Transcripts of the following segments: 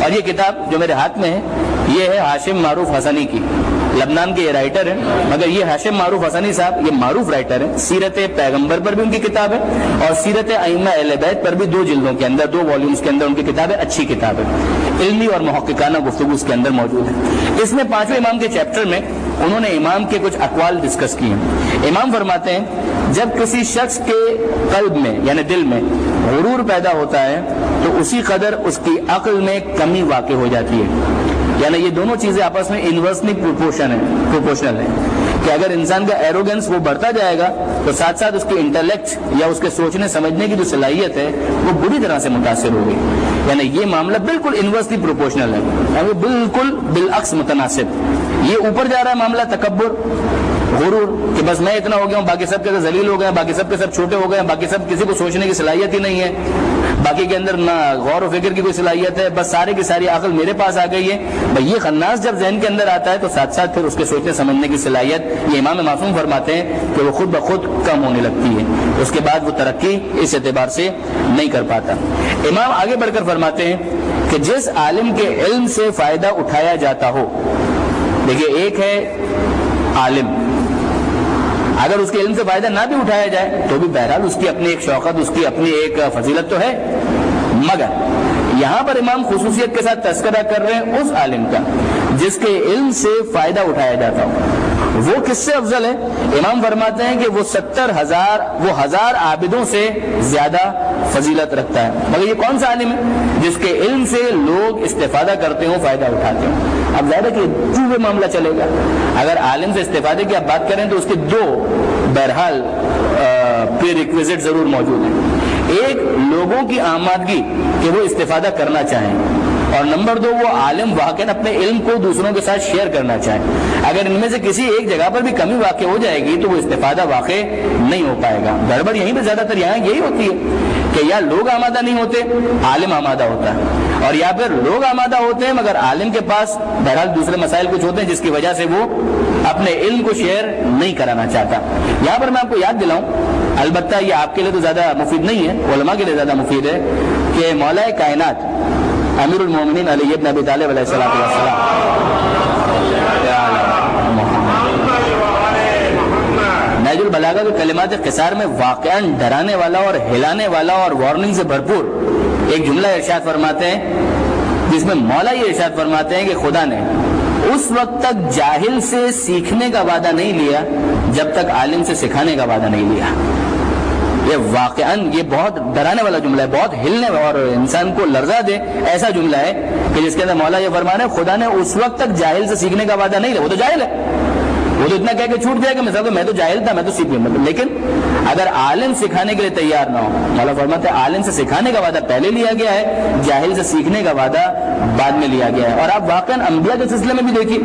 اور یہ کتاب جو میرے ہاتھ میں ہے یہ ہے ہاشم معروف حسنی کی، لبنان کے یہ رائٹر ہیں، مگر یہ ہاشم معروف حسنی صاحب یہ معروف رائٹر ہیں، سیرت پیغمبر پر بھی ان کی کتاب ہے اور سیرت ائمہ اہل بیت پر بھی 2 جلدوں کے اندر 2 والیومز کے اندر ان کی کتاب ہے، اچھی کتاب ہے، علمی اور محققانہ گفتگو اس کے اندر موجود ہے۔ اس میں 5ویں امام کے چیپٹر میں انہوں نے امام کے کچھ اقوال ڈسکس کیے ہیں۔ امام فرماتے ہیں جب کسی شخص کے قلب میں یعنی دل میں غرور پیدا ہوتا ہے تو اسی قدر اس کی عقل میں کمی واقع ہو جاتی ہے، یعنی یہ دونوں چیزیں آپس میں انورسلی پروپورشنل ہیں کہ اگر انسان کا ایروگنس وہ بڑھتا جائے گا تو ساتھ ساتھ اس کے انٹلیکٹ یا اس کے سوچنے سمجھنے کی جو صلاحیت ہے وہ بری طرح سے متاثر ہوگی، یعنی یہ معاملہ بالکل انورسلی پروپورشنل ہے، یعنی بالکل بالعکس متناسب۔ یہ اوپر جا رہا ہے معاملہ تکبر غرور کہ بس میں اتنا ہو گیا ہوں، باقی سب کے ذلیل ہو گئے ہیں، باقی سب کے سب چھوٹے ہو گئے ہیں، باقی سب کسی کو سوچنے کی صلاحیت ہی نہیں ہے، باقی کے اندر نہ غور و فکر کی کوئی صلاحیت ہے، بس سارے کی ساری عقل میرے پاس آ گئی ہے۔ بھئی یہ خناس جب ذہن کے اندر آتا ہے تو ساتھ ساتھ پھر اس کے سوچنے سمجھنے کی صلاحیت یہ امام معصوم فرماتے ہیں کہ وہ خود بخود کم ہونے لگتی ہے، اس کے بعد وہ ترقی اس اعتبار سے نہیں کر پاتا۔ امام آگے بڑھ کر فرماتے ہیں کہ جس عالم کے علم سے فائدہ اٹھایا جاتا ہو، دیکھیے ایک ہے عالم، اگر اس کے علم سے فائدہ نہ بھی اٹھایا جائے تو بھی بہرحال اس کی اپنی ایک شوقت، اس کی اپنی ایک فضیلت تو ہے، مگر یہاں پر امام خصوصیت کے ساتھ تذکرہ کر رہے ہیں اس عالم کا جس کے علم سے فائدہ اٹھایا جاتا ہو۔ وہ کس سے افضل ہے؟ امام فرماتے ہیں کہ وہ 1000 عابدوں سے زیادہ فضیلت رکھتا ہے۔ مگر یہ کون سا عالم ہے؟ جس کے علم سے لوگ استفادہ کرتے ہوں، فائدہ اٹھاتے ہوں۔ اب ظاہر ہے کہ جو معاملہ چلے گا، اگر عالم سے استفادے کی آپ بات کریں تو اس کے 2 بہرحال پری ریکویزٹ ضرور موجود ہیں۔ ایک لوگوں کی آمادگی کہ وہ استفادہ کرنا چاہیں، اور نمبر 2 وہ عالم واقعا اپنے علم کو دوسروں کے ساتھ شیئر کرنا چاہیں۔ اگر ان میں سے کسی ایک جگہ پر بھی کمی واقع ہو جائے گی تو وہ استفادہ واقع نہیں ہو پائے گا۔ گڑبڑ یہیں پہ زیادہ تر یہاں یہی ہوتی ہے کہ یا لوگ آمادہ نہیں ہوتے، عالم آمادہ ہوتا ہے، اور یا پھر لوگ آمادہ ہوتے ہیں مگر عالم کے پاس بہرحال دوسرے مسائل کچھ ہوتے ہیں جس کی وجہ سے وہ اپنے علم کو شیئر نہیں کرانا چاہتا۔ یہاں پر میں آپ کو یاد دلاؤں، البتہ یہ آپ کے لیے تو زیادہ مفید نہیں ہے، علماء کے لیے زیادہ مفید ہے، کہ مولا کائنات امیر المومنین علی ابن ابی طالب علیہ السلام نہج البلاغہ کے کلمات قصار میں واقعاً ڈرانے والا اور ہلانے والا اور وارننگ سے بھرپور ایک جملہ ارشاد فرماتے ہیں، جس میں مولا یہ ارشاد فرماتے ہیں کہ خدا نے اس وقت تک جاہل سے سیکھنے کا وعدہ نہیں لیا جب تک عالم سے سکھانے کا وعدہ نہیں لیا۔ یہ واقعاً یہ بہت ڈرانے والا جملہ ہے، بہت ہلنے اور انسان کو لرزا دے ایسا جملہ ہے کہ جس کے اندر مولا یہ فرمانے خدا نے اس وقت تک جاہل سے سیکھنے کا وعدہ نہیں لیا۔ وہ تو جاہل ہے، وہ تو اتنا کہہ کے چھوٹ جائے کہ میں تو جاہل تھا، میں تو سیکھ لوں، لیکن اگر عالم سکھانے کے لیے تیار نہ ہو، مولا فرماتے ہیں عالم سے سکھانے کا وعدہ پہلے لیا گیا ہے، جاہل سے سیکھنے کا وعدہ بعد میں لیا گیا ہے۔ اور آپ واقعاً انبیاء کے سلسلے میں بھی دیکھیے،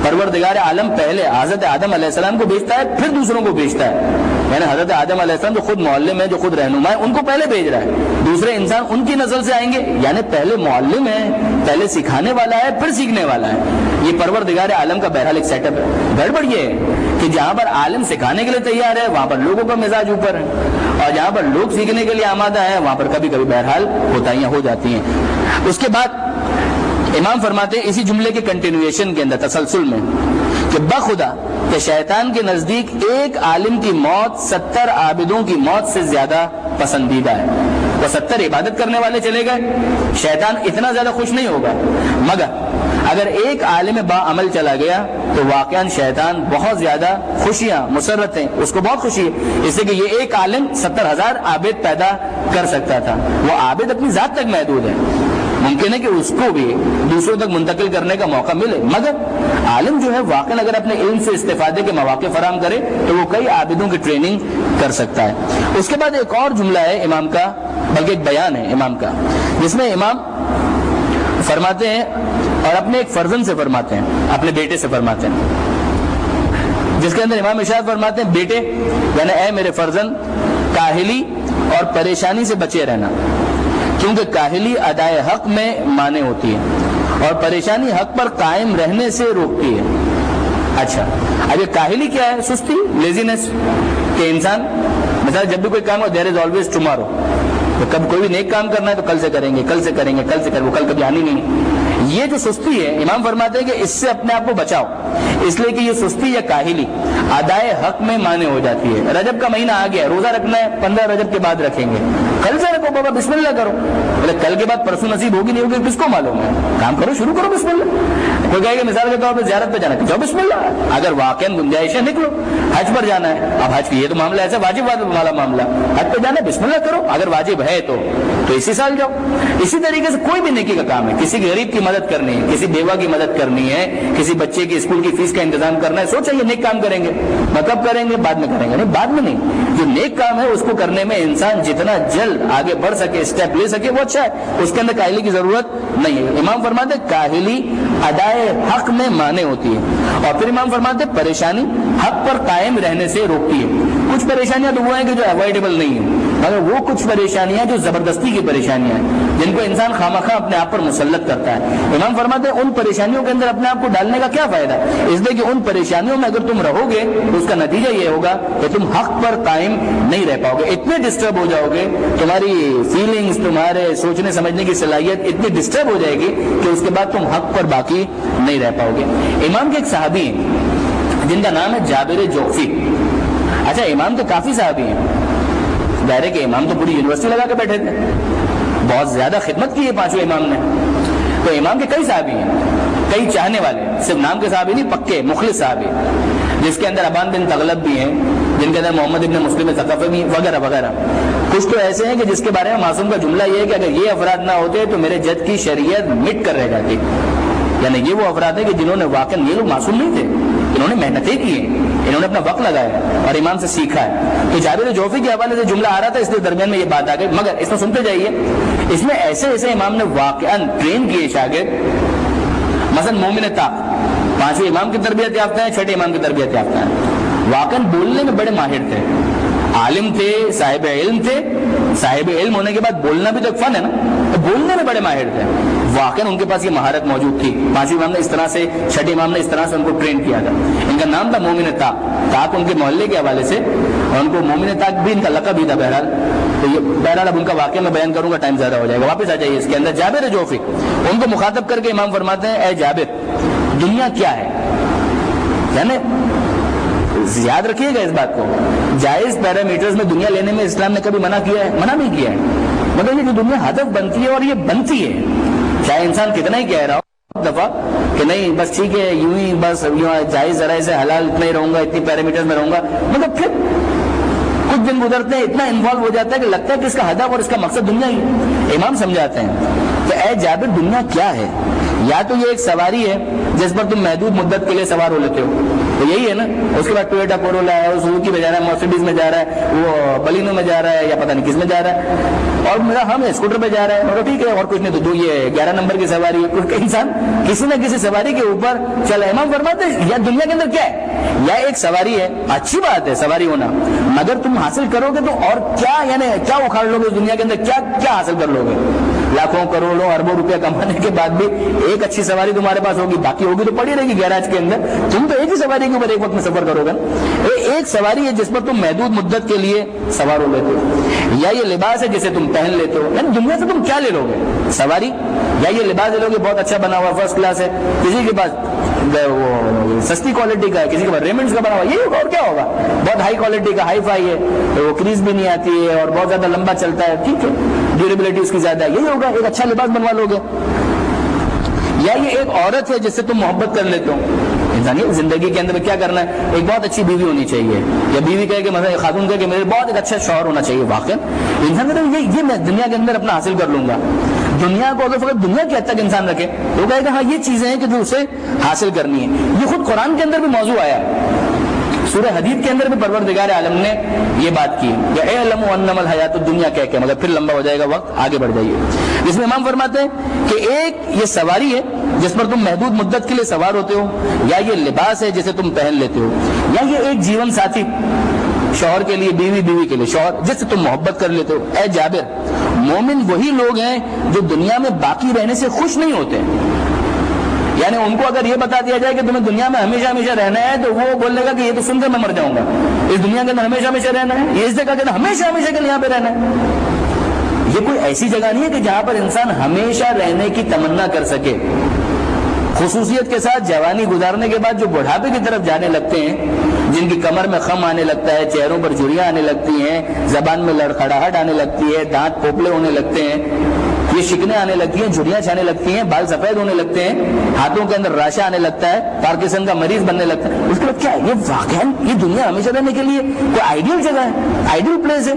پروردگار عالم پہلے حضرت آدم علیہ السلام کو بھیجتا ہے، پھر دوسروں کو بھیجتا ہے، یعنی حضرت آدم علیہ السلام جو خود معلم ہے، جو خود رہنما ہے، ان کو پہلے بھیج رہا ہے، دوسرے انسان ان کی نسل سے آئیں گے، یعنی پہلے معلم ہے، پہلے سکھانے والا ہے، پھر سیکھنے والا ہے۔ یہ پروردگار عالم کا بہرحال ایک سیٹ اپ ہے۔ گڑبڑ یہ ہے کہ جہاں پر عالم سکھانے کے لیے تیار ہے وہاں پر لوگوں کا مزاج اوپر ہے، اور جہاں پر لوگ سیکھنے کے لیے آمادہ ہیں وہاں پر کبھی کبھی بہرحال کوتاہیاں ہو جاتی ہیں۔ اس کے بعد امام فرماتے ہیں اسی جملے کے کنٹینویشن کے اندر تسلسل میں کہ بخدا کہ شیطان کے نزدیک ایک عالم کی موت 70 عابدوں کی موت سے زیادہ پسندیدہ ہے۔ وہ 70 عبادت کرنے والے چلے گئے، شیطان اتنا زیادہ خوش نہیں ہوگا، مگر اگر ایک عالم با عمل چلا گیا تو واقعاً شیطان بہت زیادہ خوشیاں مسرتیں اس کو بہت خوشی ہے، اس لیے کہ یہ ایک عالم 70,000 عابد پیدا کر سکتا تھا۔ وہ عابد اپنی ذات تک محدود ہے، ممکن ہے کہ اس کو بھی دوسروں تک منتقل کرنے کا موقع ملے، مگر عالم جو ہے واقعاً اگر اپنے علم سے استفادے کے مواقع فراہم کرے تو وہ کئی عابدوں کی ٹریننگ کر سکتا ہے۔ اس کے بعد ایک اور جملہ ہے امام کا، بلکہ ایک بیان ہے امام کا، جس میں امام فرماتے ہیں اور اپنے ایک فرزند سے فرماتے ہیں، اپنے بیٹے سے فرماتے ہیں، جس کے اندر امام ارشاد فرماتے ہیں بیٹے یعنی اے میرے فرزند، کاہلی اور پریشانی سے بچے رہنا، کیونکہ کاہلی ادائے حق میں مانع ہوتی ہے اور پریشانی حق پر قائم رہنے سے روکتی ہے۔ اچھا، اب یہ کاہلی کیا ہے؟ سستی، لیزینس، کہ انسان مثلا جب بھی کوئی کام ہو دیر از آلویز ٹمارو، تو کب کوئی بھی نیک کام کرنا ہے تو کل سے کریں گے، کل سے کریں گے، کل سے کریں گے، وہ کل کبھی آنی نہیں۔ یہ جو سستی ہے امام فرماتے ہیں کہ اس سے اپنے آپ کو بچاؤ، اس لیے کہ یہ سستی یا کاہلی ادائے حق میں مانع ہو جاتی ہے۔ رجب کا مہینہ آ گیا، روزہ رکھنا ہے 15 رجب کے بعد رکھیں گے، کل سے رکھو بابا، بسم اللہ کرو، بولے کل کے بعد پرسوں نصیب ہوگی نہیں ہوگی کس کو معلوم ہے، کام کرو، شروع کرو، بسم اللہ۔ کوئی کہے کہ مثال کے طور پہ زیارت پہ جانا ہے، جاؤ بسم اللہ، اگر واقعا گنجائش ہے نکلو۔ حج پر جانا ہے، اب حج کی یہ تو معاملہ ایسا واجب والا معاملہ، حج پہ جانا ہے بسم اللہ کرو، اگر واجب ہے تو اسی سال جاؤ۔ اسی طریقے سے کوئی بھی نیکی کا کام ہے، کسی غریب کی مدد کرنی ہے، کسی بیوہ کی مدد کرنی ہے، کسی بچے کی اسکول کی فیس کا انتظام کرنا ہے، سوچا یہ نیک کام کریں گے، مطلب کریں گے بعد میں کریں گے، نہیں بعد میں نہیں، جو نیک کام ہے اس کو کرنے میں انسان جتنا جلد آگے بڑھ سکے، اسٹیپ لے سکے وہ اچھا ہے، اس کے اندر کاہلی کی ضرورت نہیں ہے۔ امام فرماتے کاہلی ادائے حق میں مانع ہوتی ہے، اور پھر امام فرماتے پریشانی حق پر قائم رہنے سے روکتی ہے۔ کچھ پریشانیاں تو وہ ہیں کہ جو اوائڈیبل نہیں ہیں، مگر وہ کچھ پریشانیاں جو زبردستی کی پریشانیاں ہیں جن کو انسان خامخواہ اپنے آپ پر مسلط کرتا ہے۔ امام فرماتے ہیں ان پریشانیوں کے اندر اپنے آپ کو ڈالنے کا کیا فائدہ، اس لیے کہ ان پریشانیوں میں اگر تم رہو گے تو اس کا نتیجہ یہ ہوگا کہ تم حق پر قائم نہیں رہ پاؤ گے، اتنے ڈسٹرب ہو جاؤ گے، تمہاری فیلنگز، تمہارے سوچنے سمجھنے کی صلاحیت اتنی ڈسٹرب ہو جائے گی کہ اس کے بعد تم حق پر باقی نہیں رہ پاؤ گے۔ امام کے ایک صحابی ہیں جن کا نام ہے جابر جوفی۔ اچھا امام تو کافی صحابی ہیں، ظاہر ہے کہ امام تو پوری یونیورسٹی لگا کے بیٹھے تھے، بہت زیادہ خدمت کی ہے پانچویں امام نے، تو امام کے کئی صحابی ہیں، کئی چاہنے والے، صرف نام کے صحابی نہیں، پکے مخلص صحابی، جس کے اندر ابان بن تغلب بھی ہیں، جن کے اندر محمد ابن مسلم ثقفی بھی، وغیرہ وغیرہ۔ کچھ تو ایسے ہیں کہ جس کے بارے میں معصوم کا جملہ یہ ہے کہ اگر یہ افراد نہ ہوتے تو میرے جد کی شریعت مٹ کر رہ جاتی، یعنی یہ وہ افراد ہیں کہ جنہوں نے واقعا، یہ لوگ معصوم نہیں تھے، انہوں نے محنتیں کی ہیں، انہوں نے اپنا وقت لگایا اور امام سے سیکھا ہے۔ تو جابر جوفی کے حوالے سے جملہ آ رہا تھا، اس لیے درمیان میں یہ بات آ گئی، مگر اس میں سنتے جائیے، اس میں ایسے ایسے امام نے واقعا ٹرین کیے شاگرد، مثلا مومن طاق پانچویں امام کی تربیت یافتہ ہیں، چھٹے امام کی تربیت یافتہ ہیں، واقعا بولنے میں بڑے ماہر تھے، عالم تھے، صاحب علم تھے، صاحب علم ہونے کے بعد بولنا بھی تو ایک فن ہے نا، تو بولنے میں بڑے ماہر تھے، واقعا ان کے پاس یہ مہارت موجود تھی۔ پانچویں امام نے اس طرح سے، چھٹے امام نے اس طرح سے ان کو ٹرین کیا تھا۔ ان کا نام تھا مومن طاق، طاق ان کے محلے کے حوالے سے، اور ان کو مومن طاق بھی ان کا لقب بھی تھا۔ بہرحال تو یہ بہرحال اب ان کا واقعہ میں بیان کروں گا، ٹائم زیادہ ہو جائے گا، واپس آ جائیے اس کے اندر۔ جابر جوفی ان کو مخاطب کر کے امام فرماتے ہیں، اے جابر دنیا کیا ہے، یعنی یاد رکھیے گا اس بات کو، جائز پیرامیٹرز میں دنیا لینے میں اسلام نے کبھی منع کیا ہے؟ منع نہیں کیا ہے، مگر یہ جو دنیا ہدف بنتی ہے اور یہ بنتی ہے، چاہے انسان کتنا ہی کہہ رہا ہو دفعہ کہ نہیں بس ٹھیک ہے یوں ہی بس یوں جائز ذرائع سے حلال اتنا ہی رہوں گا، اتنی پیرامیٹرز میں رہوں گا، مگر پھر کچھ دن گزرتے ہیں اتنا انوالو ہو جاتا ہے کہ لگتا ہے کہ اس کا ہدف اور اس کا مقصد دنیا ہی۔ امام سمجھاتے ہیں کہ اے جابر دنیا کیا ہے، یا تو یہ ایک سواری ہے جس پر تم محدود مدت کے لیے سوار ہو لیتے ہو، تو یہی ہے نا، اس کے بعد ٹویوٹا کورولا ہے، سوزوکی میں جا رہا ہے، مرسیڈیز میں جا رہا ہے، وہ بلینو میں جا رہا ہے، یا پتہ نہیں کس میں جا رہا ہے، اور میرا ہم اسکوٹر پہ جا رہا ہے، اور ٹھیک ہے اور کچھ نہیں تو یہ 11 نمبر کی سواری ہے، انسان کسی نہ کسی سواری کے اوپر چلا۔ امام فرماتے ہیں یا دنیا کے اندر کیا ہے، یا ایک سواری ہے، اچھی بات ہے سواری ہونا، مگر تم حاصل کرو گے تو اور کیا، یعنی کیا اکھاڑ لو گے اس دنیا کے اندر، کیا حاصل کر لو گے، لاکھوں کروڑوں اربوں روپیہ کمانے کے بعد بھی ایک اچھی سواری تمہارے پاس ہوگی، باقی ہوگی تو پڑی رہے گی گیراج کے اندر، تم تو ایک ہی سواری کے اوپر ایک وقت میں سفر کرو گے۔ ایک سواری ہے جس پر تم محدود مدت کے لیے سوار ہو لیتے ہو، یا یہ لباس ہے جسے تم پہن لیتے ہو، یعنی دنیا سے تم کیا لے لو گے، سواری یا یہ لباس لے لو گے بہت اچھا بنا ہوا فرسٹ کلاس ہے، کسی کے پاس وہ سستی کوالٹی کا ہے، کسی کے پاس ریمنڈس کا بنا ہوا، یہ ہوگا اور کیا ہوگا، بہت ہائی کوالٹی کا، ہائی فائی ہے، وہ کریز بھی نہیں آتی ہے اور بہت زیادہ لمبا چلتا ہے، ٹھیک ہے ڈیوریبلٹی اس کی زیادہ ہے، یہی ہوگا، ایک اچھا لباس بنوا لو گے۔ یا یہ ایک عورت ہے جس سے تم محبت کر لیتے ہو، انسانی زندگی کے اندر کیا کرنا ہے، ایک بہت اچھی بیوی ہونی چاہیے، یا بیوی کہے کہ مثلا خاتون کہے کہ میرے بہت ایک اچھا شوہر ہونا چاہیے، واقعا انسان کہتا ہے یہ میں دنیا کے اندر اپنا حاصل کر لوں گا۔ دنیا کو اگر فقط دنیا کی حد تک انسان رکھے تو کہے کہ ہاں یہ چیزیں ہیں کہ جو اسے حاصل کرنی ہے۔ یہ خود قرآن کے اندر بھی موضوع آیا ہے، سورہ حدید کے اندر بھی پروردگار عالم نے یہ بات کی کہ اعلم انما الحیات الدنیا کہہ کے، مگر پھر لمبا ہو جائے گا وقت، آگے بڑھ جائیے۔ اس میں امام فرماتے ہیں کہ ایک یہ سواری ہے جس پر تم محدود مدت کے لیے سوار ہوتے ہو، یا یہ لباس ہے جسے تم پہن لیتے ہو، یا یہ ایک جیون ساتھی، شوہر کے لیے بیوی، بیوی کے لیے شوہر، جس سے تم محبت کر لیتے ہو۔ اے جابر مومن وہی لوگ ہیں جو دنیا میں باقی رہنے سے خوش نہیں ہوتے، یعنی ان کو اگر یہ بتا دیا جائے کہ تمہیں دنیا میں ہمیشہ ہمیشہ رہنا ہے تو وہ بولنے گا کہ یہ تو سن کر میں مر جاؤں گا، اس دنیا کے اندر ہمیشہ ہمیشہ رہنا ہے، یہ اس جگہ کے اندر ہمیشہ ہمیشہ کے لیے یہاں پہ رہنا ہے، یہ کوئی ایسی جگہ نہیں ہے کہ جہاں پر انسان ہمیشہ رہنے کی تمنا کر سکے. خصوصیت کے ساتھ جوانی گزارنے کے بعد جو بڑھاپے کی طرف جانے لگتے ہیں، جن کی کمر میں خم آنے لگتا ہے، چہروں پر جھریاں آنے لگتی ہیں، زبان میں لڑکھڑاہٹ آنے لگتی ہے، دانت پوپلے ہونے لگتے ہیں، یہ شکنیں آنے لگتی ہیں، جھریاں چھانے لگتی ہیں، بال سفید ہونے لگتے ہیں، ہاتھوں کے اندر راشا آنے لگتا ہے، پارکنسن کا مریض بننے لگتا ہے. اس کے بعد کیا ہے؟ یہ واقعا یہ دنیا ہمیشہ رہنے کے لیے کوئی آئیڈیل جگہ ہے، آئیڈیل پلیس ہے.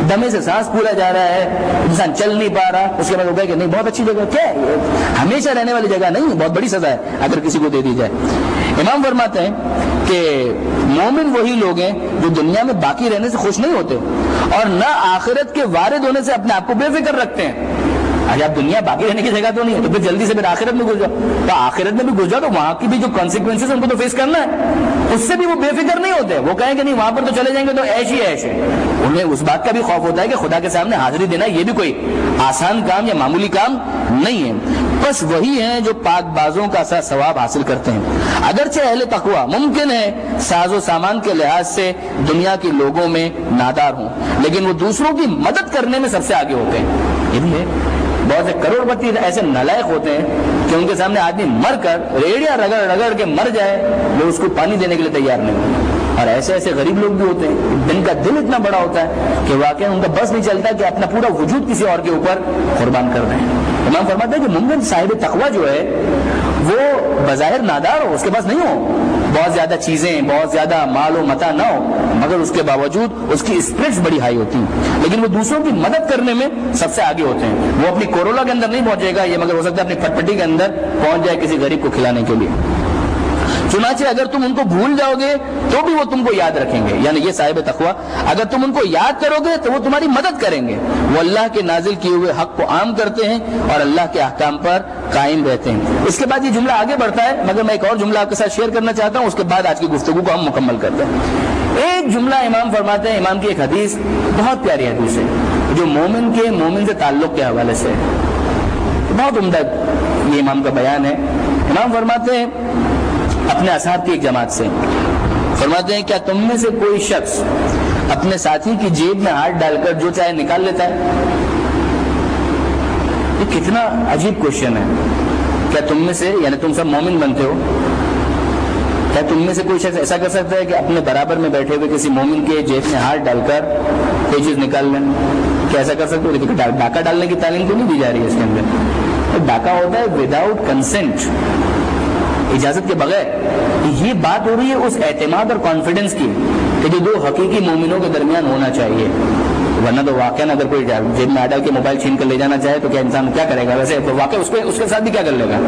دمے سے سانس پھولا جا رہا ہے، انسان چل نہیں پا رہا، اس کے بعد وہ کہے کہ نہیں بہت اچھی جگہ. کیا ہے یہ؟ ہمیشہ رہنے والی جگہ نہیں ہے، بہت بڑی سزا ہے اگر کسی کو دے دی جائے. امام فرماتے ہیں کہ مومن وہی لوگ ہیں جو دنیا میں باقی رہنے سے خوش نہیں ہوتے اور نہ آخرت کے وارد ہونے سے اپنے آپ کو بے فکر رکھتے ہیں. آج آپ دنیا باقی رہنے کی جگہ تو نہیں ہے تو پھر جلدی سے پھر آخرت میں گھس جاؤ. تو آخرت میں بھی گھس جاؤ تو وہاں کی بھی جو کانسیکوینسز ان کو تو فیس کرنا ہے، اس سے بھی وہ بے فکر نہیں ہوتے. وہ کہیں کہ نہیں وہاں پر تو چلے جائیں گے تو ایش ہی ایش ہے. انہیں اس بات کا بھی خوف ہوتا ہے کہ خدا کے سامنے حاضری دینا یہ بھی کوئی آسان کام یا معمولی کام نہیں ہے. بس وہی ہیں جو پاک بازوں کا سا ثواب حاصل کرتے ہیں. اگرچہ اہل تقویٰ ممکن ہے ساز و سامان کے لحاظ سے دنیا کے لوگوں میں نادار ہوں، لیکن وہ دوسروں کی مدد کرنے میں سب سے آگے ہوتے ہیں. یہ بھی ہے بہت سے کروڑ پتی ایسے نالائق ہوتے ہیں کہ ان کے سامنے آدمی مر کر ریڑیاں رگڑ رگڑ کے مر جائے وہ اس کو پانی دینے کے لیے تیار نہیں ہوتے. اور ایسے ایسے غریب لوگ بھی ہوتے ہیں جن کا دل اتنا بڑا ہوتا ہے کہ واقعی ان کا بس نہیں چلتا کہ اپنا پورا وجود کسی اور کے اوپر قربان کر دیں. امام فرماتے ہیں کہ ممکن صاحب تقویٰ جو ہے وہ بظاہر نادار ہو، اس کے پاس نہیں ہو بہت زیادہ چیزیں، بہت زیادہ مال و متاع نہ ہو، مگر اس کے باوجود اس کی اسپرٹس بڑی ہائی ہوتی ہیں، لیکن وہ دوسروں کی مدد کرنے میں سب سے آگے ہوتے ہیں. وہ اپنی کورولا کے اندر نہیں پہنچے گا یہ، مگر ہو سکتا ہے اپنی پٹپٹی کے اندر پہنچ جائے کسی غریب کو کھلانے کے لیے. چنانچہ اگر تم ان کو بھول جاؤ گے تو بھی وہ تم کو یاد رکھیں گے. یعنی یہ صاحب تقویٰ اگر تم ان کو یاد کرو گے تو وہ تمہاری مدد کریں گے. وہ اللہ کے نازل کیے ہوئے حق کو عام کرتے ہیں اور اللہ کے احکام پر قائم رہتے ہیں. اس کے بعد یہ جملہ آگے بڑھتا ہے مگر میں ایک اور جملہ آپ کے ساتھ شیئر کرنا چاہتا ہوں، اس کے بعد آج کی گفتگو کو ہم مکمل کرتے ہیں. ایک جملہ امام فرماتے ہیں، امام کی ایک حدیث بہت پیاری حدیث ہے جو مومن سے تعلق کے حوالے سے بہت عمدہ یہ امام کا بیان ہے. امام فرماتے ہیں اپنے اصحاب کی ایک جماعت سے، فرماتے ہیں کیا تم میں سے کوئی شخص اپنے ساتھی کی جیب میں ہاتھ ڈال کر جو چاہے نکال لیتا ہے؟ یہ کتنا عجیب کوشچن ہے. کیا تم میں سے، یعنی تم سب مومن بنتے ہو، کیا تم میں سے کوئی شخص ایسا کر سکتا ہے کہ اپنے برابر میں بیٹھے ہوئے کسی مومن کے جیب میں ہاتھ ڈال کر کوئی چیز نکال لیں؟ کیا ایسا کر سکتے ہو؟ لیکن ڈاکہ ڈالنے کی تعلیم تو نہیں دی جا رہی ہے اس کے اندر. ڈاکہ ہوتا ہے وداؤٹ کنسنٹ، اجازت کے بغیر. یہ بات ہو رہی ہے اس اعتماد اور کانفیڈنس کی کہ جو دو حقیقی مومنوں کے درمیان ہونا چاہیے. ورنہ تو واقعا اگر کوئی جیب میں ڈال کے موبائل چھین کر لے جانا چاہے تو کیا انسان کیا کرے گا؟ ویسے واقعا اس کے ساتھ بھی کیا کر لے گا؟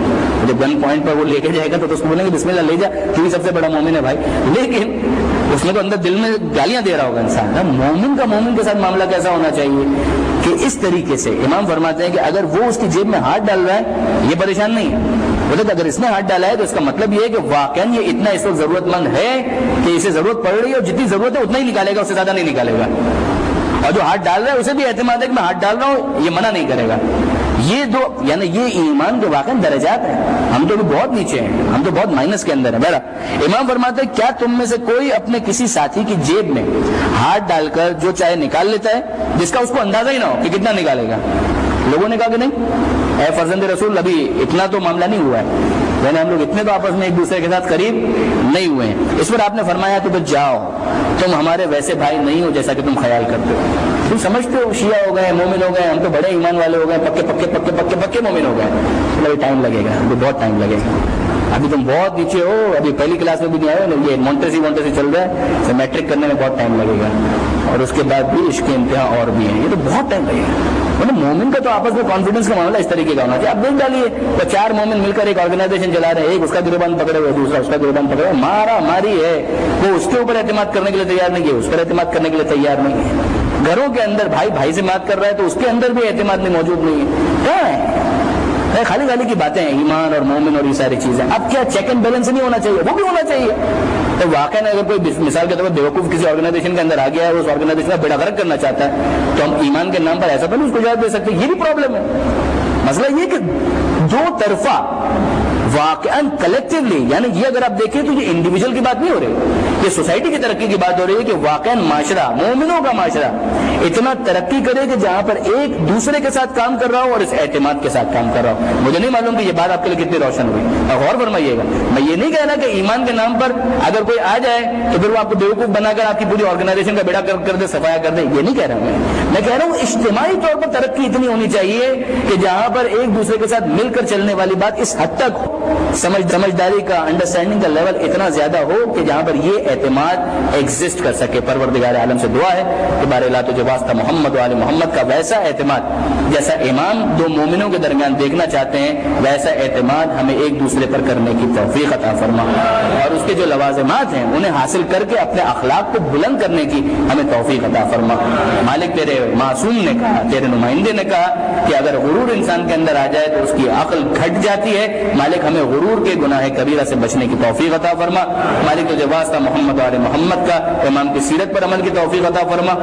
جب گن پوائنٹ پر وہ لے کے جائے گا تو اس کو بولیں گے بسم اللہ لے جا، تو ہی سب سے بڑا مومن ہے بھائی. لیکن اس میں تو اندر دل میں گالیاں دے رہا ہوگا انسان. مومن کا مومن کے ساتھ معاملہ کیسا ہونا چاہیے کہ اس طریقے سے امام فرماتے ہیں کہ اگر وہ اس کی جیب میں ہاتھ ڈال رہا ہے یہ پریشان نہیں ہے. مطلب اگر اس نے ہاتھ ڈالا ہے تو اس کا مطلب یہ ہے کہ واقعا یہ اتنا اس وقت ضرورت مند ہے کہ اسے ضرورت پڑ رہی ہے اور جتنی ضرورت ہے اتنا ہی نکالے گا، اس سے زیادہ نہیں نکالے گا. اور جو ہاتھ ڈال رہا ہے اسے بھی اعتماد ہے کہ میں ہاتھ ڈال رہا ہوں، یہ منع نہیں کرے گا. یہ دو یعنی یہ ایمان کے واقعا درجات ہیں. ہم تو بھی بہت نیچے ہیں، ہم تو بہت مائنس کے اندر ہیں. بہرحال امام فرماتے ہیں کیا تم میں سے کوئی اپنے کسی ساتھی کی جیب میں ہاتھ ڈال کر جو چاہے نکال لیتا ہے جس کا اس کو اندازہ ہی نہ ہو کہ کتنا نکالے گا؟ لوگوں نے کہا کہ نہیں اے فرزند رسول ابھی اتنا تو معاملہ نہیں ہوا ہے، یعنی ہم لوگ اتنے تو آپس میں ایک دوسرے کے ساتھ قریب نہیں ہوئے ہیں. اس پر آپ نے فرمایا تو جاؤ، تم ہمارے ویسے بھائی نہیں ہو جیسا کہ تم خیال کرتے ہو. تم سمجھتے ہو شیعہ ہو گئے، مومن ہو گئے، ہم تو بڑے ایمان والے ہو گئے، پکے پکے پکے پکے پکے مومن ہو گئے. ابھی ٹائم لگے گا، ابھی بہت ٹائم لگے گا. ابھی تم بہت نیچے ہو، ابھی پہلی کلاس میں بھی نہیں آئے ہو. یہ مونٹیسی چل رہا ہے، میٹرک کرنے میں بہت ٹائم لگے گا اور اس کے بعد بھی عشق امتحا اور بھی ہیں. یہ تو بہت ٹائم لگے گا. مطلب مومن کا تو آپس میں کانفیڈنس کا معاملہ اس طریقے کا ہونا چاہیے. اب دیکھ ڈالیے وہ چار مومن مل کر ایک آرگنائزیشن چلا رہے ہیں، ایک اس کا گریبان پکڑے ہوئے، دوسرا اس کا گریبان پکڑے ہوئے، مارا ماری ہے. وہ اس کے اوپر اعتماد کرنے کے لیے تیار نہیں ہے، اس پر اعتماد کرنے کے لیے تیار نہیں ہے. گھروں کے اندر بھائی بھائی سے بات کر رہا ہے تو اس کے اندر بھی اعتماد نہیں موجود نہیں ہے. کیا ہے خالی خالی کی باتیں ہیں، ایمان اور مومن اور یہ ساری چیزیں. اب کیا چیک اینڈ بیلنس نہیں ہونا چاہیے؟ وہ بھی ہونا چاہیے. تو واقعی اگر کوئی مثال کے طور پر بیوقوف کسی آرگنائزیشن کے اندر آ گیا ہے، اس آرگنائزیشن کا بیڑا غرق کرنا چاہتا ہے تو ہم ایمان کے نام پر ایسا تو نہیں اس کو اجازت دے سکتے. یہ بھی پرابلم ہے. مسئلہ یہ کہ دو طرفہ واقعاً کلیکٹیولی، یعنی یہ اگر آپ دیکھیں تو یہ انڈیویجول کی بات نہیں ہو رہی، یہ سوسائٹی کی ترقی کی بات ہو رہی ہے کہ واقعاً معاشرہ، مومنوں کا معاشرہ اتنا ترقی کرے کہ جہاں پر ایک دوسرے کے ساتھ کام کر رہا ہو اور اس اعتماد کے ساتھ کام کر رہا ہو۔ مجھے نہیں معلوم کہ یہ بات آپ کے لیے کتنی روشن ہوئی، اور غور فرمائیے گا، میں یہ نہیں کہہ رہا کہ ایمان کے نام پر اگر کوئی آ جائے تو پھر وہ آپ کو بیوقوف بنا کر آپ کی پوری آرگنائزیشن کا بیڑا کر دے، صفایا کر دے، یہ نہیں کہہ رہا میں کہہ رہا ہوں اجتماعی طور پر ترقی اتنی ہونی چاہیے کہ جہاں پر ایک دوسرے کے ساتھ مل کر چلنے والی بات اس حد تک سمجھداری کا، انڈرسٹینڈنگ کا لیول اتنا زیادہ ہو کہ جہاں پر یہ اعتماد ایگزسٹ کر سکے۔ پروردگار عالم سے دعا ہے کہ بارے اللہ تجھے واسطہ محمد و آل محمد کا ویسا اعتماد جیسا امام دو مومنوں کے درمیان دیکھنا چاہتے ہیں، ویسا اعتماد ہمیں ایک دوسرے پر کرنے کی توفیق عطا فرما، اور اس کے جو لوازمات ہیں انہیں حاصل کر کے اپنے اخلاق کو بلند کرنے کی ہمیں توفیق عطا فرما۔ مالک تیرے معصوم نے کہا، تیرے نمائندے نے کہا کہ اگر غرور انسان کے اندر آ جائے تو اس کی عقل گھٹ جاتی ہے۔ مالک ہمیں غرور کے گناہ کبیرہ سے بچنے کی توفیق عطا فرما۔ مالک تجھے واسطہ محمد و آل محمد کا، امام کی سیرت پر عمل کی توفیق عطا فرما۔